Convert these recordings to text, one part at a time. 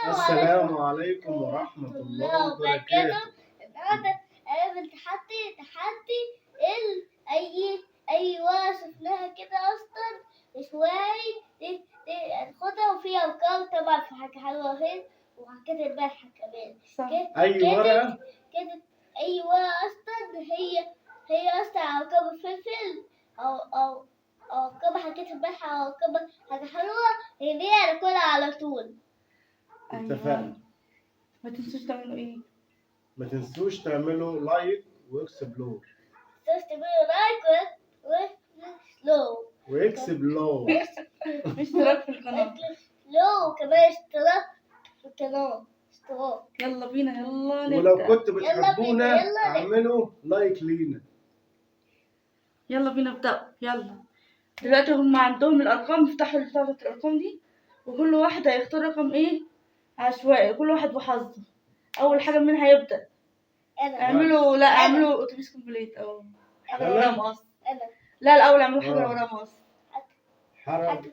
السلام عليكم ورحمة الله وبركاته. النهارده أنا تحدي أي ورقة شفناها كده أصلا شوية ناخدها وفيها أرقام طبعا في حاجة حلوة فين وحاجات البارحة كمان. أي ورقة؟ كانت أي ورقة أصلا هي أصلا أرقام الفلفل أو أرقام حاجات البارحة أو أرقام حاجة حلوة هي دي هناكلها على طول. اتفقنا. ما تنسوش تعملوا ايه؟ ما تنسوش تعملوا لايك واكسبلور واكسبلور اشتراك في القناة. كمان اشتراك في القناة. يلا بينا يلا نبدأ. ولو كنتوا بتحبونا اعملوا لايك لينا. يلا بينا نبدأ. يلا دلوقتي هم عندهم الأرقام، افتحوا بتاعة الأرقام دي وكل واحد هيختار رقم ايه عشوائي، كل واحد بحظه. أول حاجة مين هيبدأ؟ اعملوا أتوبيس كومبليت أو حاجة ورا مقص. لا الأول اعملوا حاجة ورا مقص. حرام.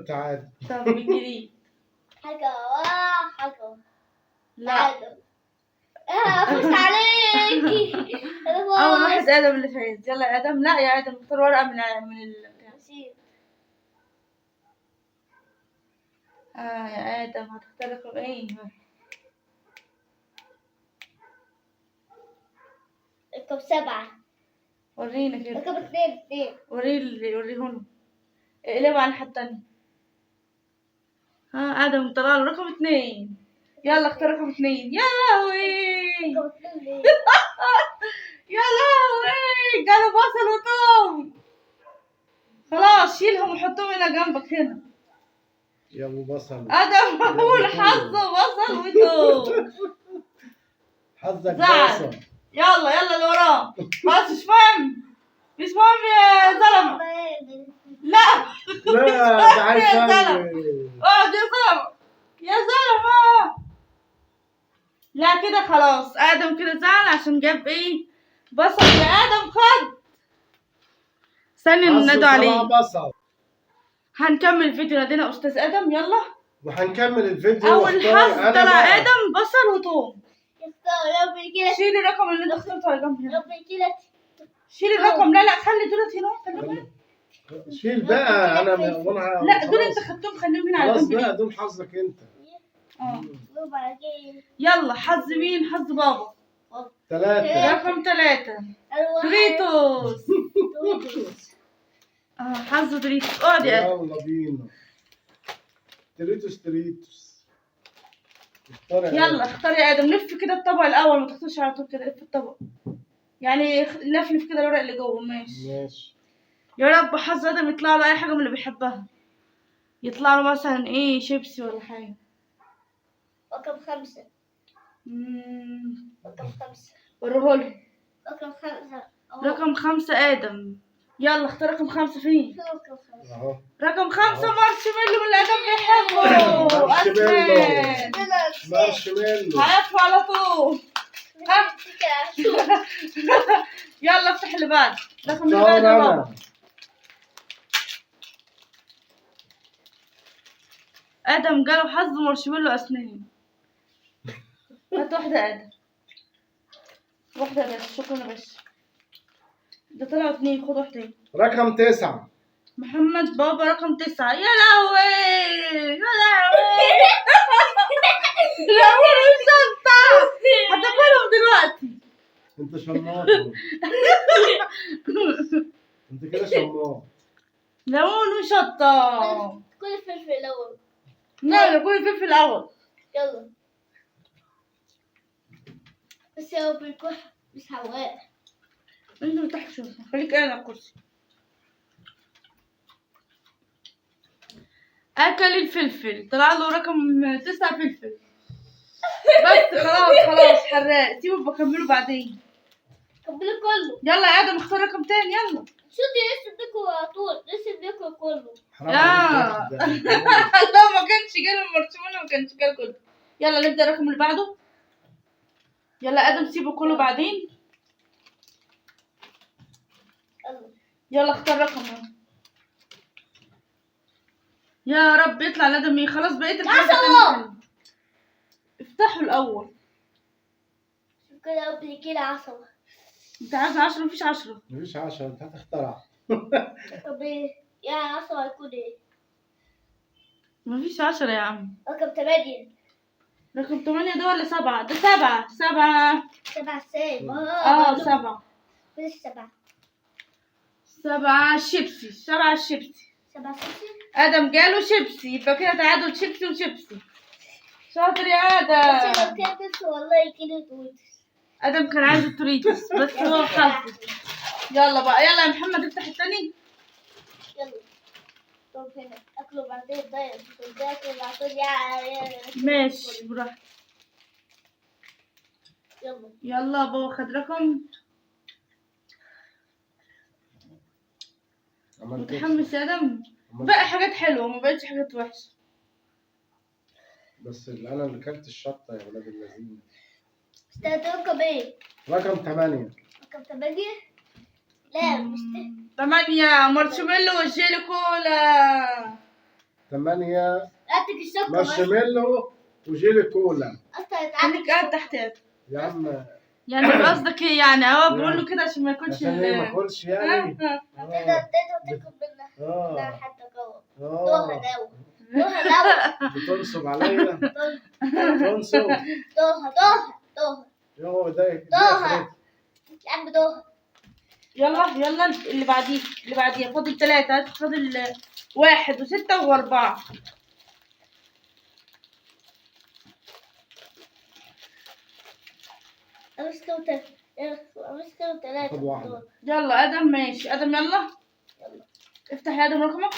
تعال. طب من جديد. حاجة. لا فزت عليكي. أول واحد آدم اللي فاز. يلا يا آدم. لا يا آدم اختار ورقة من البتاع. يا آدم هتختار رقم ايه؟ رقم 7. ورينا كده. رقم 2. وريهن. اقلبوا على الناحية التانية. آدم طلع له رقم 2. يلا اختار رقم 2. يا لهوي رقم 2. يا لهوي جاله بصل وثوم. خلاص شيلهم وحطهم هنا جنبك هنا. يا ابو بصل. آدم بقول حظه بصل وثوم. حظك زعل. بصل. يلا اللي وراه. بس مش مهم يا زلمة. لا ده عايز يا زلمة. اقعد يا زلمة. لا كده خلاص آدم كده زعل عشان جاب ايه بصل. يا آدم خد. استني ننادوا عليه. بصل. هنكمل الفيديو. نادينا أستاذ آدم. يلا وهنكمل الفيديو. أول حظ طلع آدم بصل وثوم. شيلي الرقم اللي انت اخترته على جنب هنا. شيلي الرقم. لا خلي دولت هنا. شيل بقى. انا لا دول انت خدتهم خليهم هنا على خلاص جنب. بقى دول حظك انت. يلا حظ مين؟ حظ بابا. 3. رقم 3 دوريتوس. حظ دوريتوس. اقعد يا آدم. يلا بينا. تريتوس. يلا اختار يا آدم. لف كده الطبق الأول، ما تختارش على طول كده. لف الطبق يعني لف كده الورق اللي جوه. ماشي. يا رب حظ آدم يطلع له أي حاجة من اللي بيحبها. يطلع له مثلا ايه شيبسي ولا حاجة. رقم 5. وريهولي. رقم 5. رقم 5 آدم. يلا اختار رقم 5 فين؟ اهو. رقم 5 مارشميلو من اللي آدم بيحبه. مارشميلو. هياكله على طول. يلا افتح اللي بعد. رقم اللي بعد بابا. آدم جاله حظ مارشميلو أسنان. هات واحدة يا آدم. واحدة بس. شكرا يا باشا. ده طلعوا 2. خد واحدة. رقم 9 محمد بابا. رقم 9. يا لهوي ليمون وشطة. هتاكلهم دلوقتي. انت شماط. انت كده شماط. ليمون وشطة. كل فلفل الأول. لا كل فلفل الأول. يلا بس يا بالكح مش هواء. انت مرتاح شوية. خليك قاعد على الكرسي. أكل الفلفل. طلع له رقم 9 فلفل. بس خلاص حراق. سيبه بكمله بعدين. كمله كله. يلا يا آدم اختار رقم تاني. يلا شوفي لسه بياكل على طول. لسه بياكل كله. لا لا ما كانش جاي المارشميلو. ما كانش جاي كله. يلا نبدأ الرقم اللي بعده. يلا آدم سيبه كله بعدين. يلا اختار رقم. يا رب يطلع الادمي. خلاص بقيت الحاجات عشرة. التانية. افتحوا الاول. شوف كده قبل كده 10. انت عايز 10؟ مفيش 10. مفيش 10، انت هتخترع. طب ايه؟ يا 10 هيكون ايه؟ مفيش 10 يا عم. رقم 8. رقم 8 ده ولا 7؟ ده 7. 7. 7 سايب. 7. فين 7؟ 7 شيبسي. 7 شيبسي. 7 6. ادم جاله شيبسي، يبقى كده تعادل شيبسي وشيبسي. شاطر يا بس لو ادم. كانت والله كده تويتس. ادم كان عايز التوريتوس بس هو حظ. يلا بقى، يلا يا محمد افتح التاني. يلا. طب هنا اكله بعدين ضايق. تاكل بعدين يا ماشي براحتك. يلا. يلا بابا خد رقم. عملت إيه؟ متحمس يا ادم. بقى حاجات حلوه، ما بقتش حاجات وحشه. بس انا اللي كلت الشطه يا ولاد اللذين. استنى رقم ايه؟ رقم 8. رقم 8. لا مش 8 مارشميلو وجيلي كولا. 8 هاتك الشطة بس. مارشميلو وجيلي كولا. اصلا خليك اتعمل قاعد تحت يا ادم. يا عم يعني قصدك ايه يعني؟ بقول له كده عشان ما ياكلش عشان ايه ما اكلش يعني. تقدر تاكل منها. لا اه حتى جوه. دوها اه دوا. دوها دوا. بتنصب عليا. تنصب. دوها. يوه ده دوها. يا عم دوها. يلا يلا اللي بعديه فاضل 3. فاضل 1 و6 و4. امسكوا 3. خد واحدة. يلا ادم. ماشي ادم يلا. يلا. افتح يا ادم رقمك.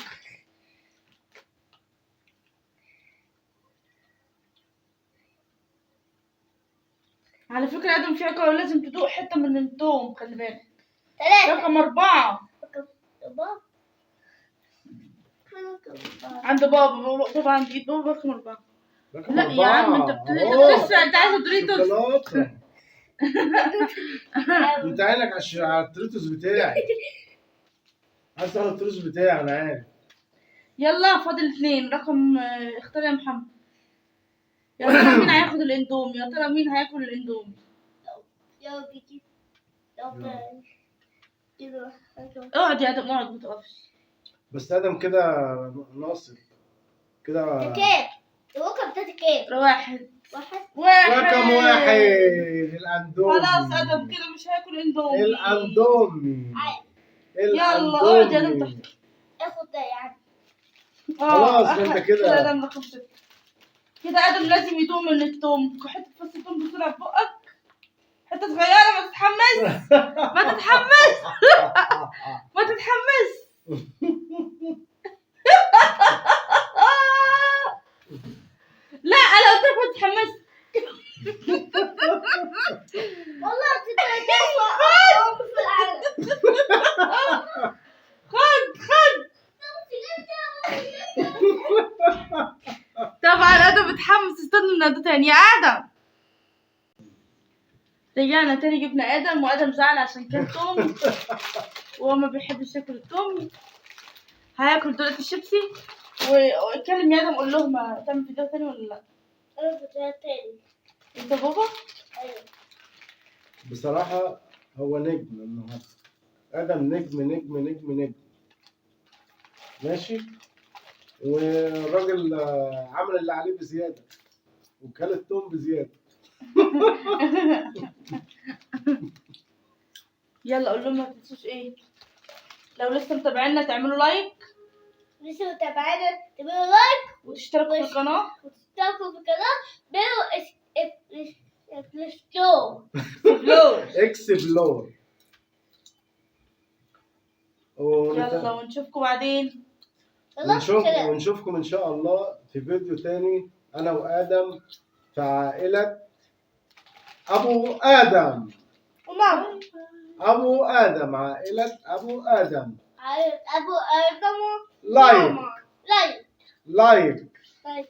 على فكرة ادم في عقاب، لازم تدوق حتة من التوم، خلي بالك. 3. رقم 4 رقم 4. عند بابا عند ايد بابا. رقم 4. رقم لا يا عم انت لسه انت عايز الدوريتوس. شوكولاتة. انت عينك على التريتوس بتاعي. عايز تاخد التريتوس بتاعي انا عارف. يلا فاضل 2. رقم اختار يا محمد. يا ترى مين هياخد الاندومي؟ يا ترى مين هياكل الاندومي؟ يلا بيجي. يلا. كده. اقعد يا ادم اقعد، ما تقفش. بس ادم كده ناصر كده. كام؟ الرقم بتاعتي كام؟ 1. 1. رقم 1 الاندومي. خلاص ادم كده مش هياكل اندومي. الاندومي. يلا اقعد يا ادم الاندومي. تحت. اخد ده يا عم. خلاص انت كده. ادم رقم 6. كده ادم لازم يدوق من التوم. حته فص التوم بسرعه في بقك، حته صغيره. ما تتحمس. ما تتحمس. ما تتحمس. لا انا قلت لك ما تتحمس. والله بتتكلم في العالم. خد. طبعا ادم متحمس. استنى نادو تاني يا ادم. رجعنا تاني جبنا ادم، وادم زعل عشان كان توم وهو ما بيحبش ياكل التوم. هياكل دلوقتي الشيبسي. واتكلم يا ادم، قول لهم هتعمل فيديو تاني ولا لا؟ انا كنت تاني. انت بابا. ايوه. بصراحة هو نجم النهارده. ادم نجم. ماشي. والراجل عمل اللي عليه بزيادة وكل التوم بزيادة. يلا قول لهم ما تنسوش ايه، لو لسه متابعينا تعملوا لايك لسه متابعينا تعملوا لايك وتشتركوا في القناة. وتشتركوا في القناة. الاشتراك. اكسبلور. يلا ونشوفكم بعدين. ونشوفكم ان شاء الله في فيديو تاني انا وادم في عائلة ابو ادم. وماما. ابو ادم. عائلة ابو ادم. ابو ادم. لايك. لايك. لايك. لايك.